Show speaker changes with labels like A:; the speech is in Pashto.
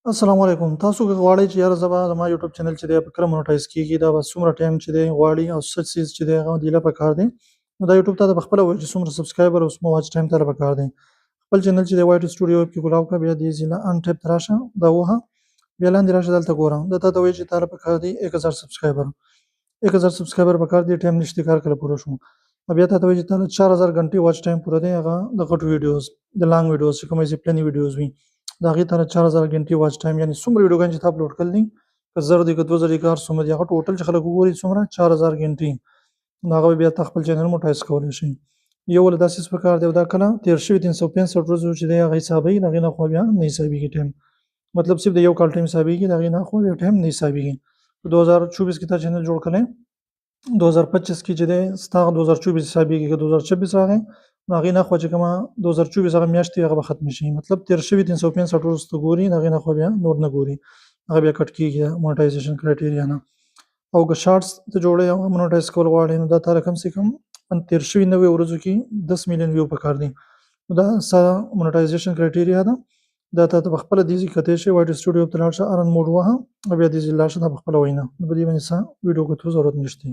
A: السلام علیکم. تاسو که غواړئ چې یاره زه به زما یوټیوب چینل چې دی په کله مونټایز کېږي دا به څومره ټایم چې دی غواړي او څه څیز چې دی هغه ډیله پکار دی. نو دا یوټیوب ته پخپله وایي چې څومره سبسکرایبر او څومره واچ ټایم تاله پکار دی. خپل چینل چې دی وایټ سټوډیو کې کولاو کړه، بیا دې ځای نه ان ټیپ ته راشه، دا ووهه، بیا لاندې راشه، دلته ګوره دا تا ته وایي چې تاله پکار دی 1000 سبسکرایبر. 1000 سبسکرایبر پکار دی، ټایم نشته کار کله پوره شو. بیا تا ته وایي چې تاله 4000 غنټې واچ ټایم پوره دی، هغه د غټو ویډیوز د لانګ ویډیوز چې کومې چې پلنې ویډیوز وي د هغې تاله 4000 غنټې واچ ټایم، یعنې څومره ویډیوګانې چې تا اپلوډ کړل دي، که 1000 دي که 2000 دي که هر څومره دي، هغه ټوټل چې خلک وګوري څومره 4000 غنټې، نو هغه بیا تا خپل چینل مونټایز کولی شي. یو ولې دا څیز پکار دی او دا کله تېر شوي 365 ورځو چې دی هغه حسابوي، د هغې نه خوا بیا نه حسابېږي ټایم، مطلب صرف د یو کال ټایم حسابېږي، د هغې نه خوا بیا ټایم نه حسابېږي. په 2024 کې تا چینل جوړ کړی، 2025 کې چې دی ستا 2024 حسابېږي، که 2026 راغی نو هغې نه خوا چې کومه 2024 هغه میاشت وي هغه به ختمې شي، مطلب تېر شوي 365 ورځو ته ګوري، د هغې نه خوا بیا نور نه ګوري، هغه بیا کټ کېږي د مونټایزیشن کرایټیریا نه. او که شارټس ته جوړوئ او مونټایز کول غواړئ نو دا تاله کم سے کم تېر شوي 90 ورځو کې 10 میلیون ویو پکار دي، نو دا ستا مونټایزیشن کرایټیریا ده. دا تا ته پخپله دې ځای کتی شي، وایټ سټوډیو ته لاړ شه، ارن موډ ووهه او بیا دې ځای لاړ شه، دا پخپله ویي نه، نو په دې باندې ستا ویډیو کتو ضرورت نشته.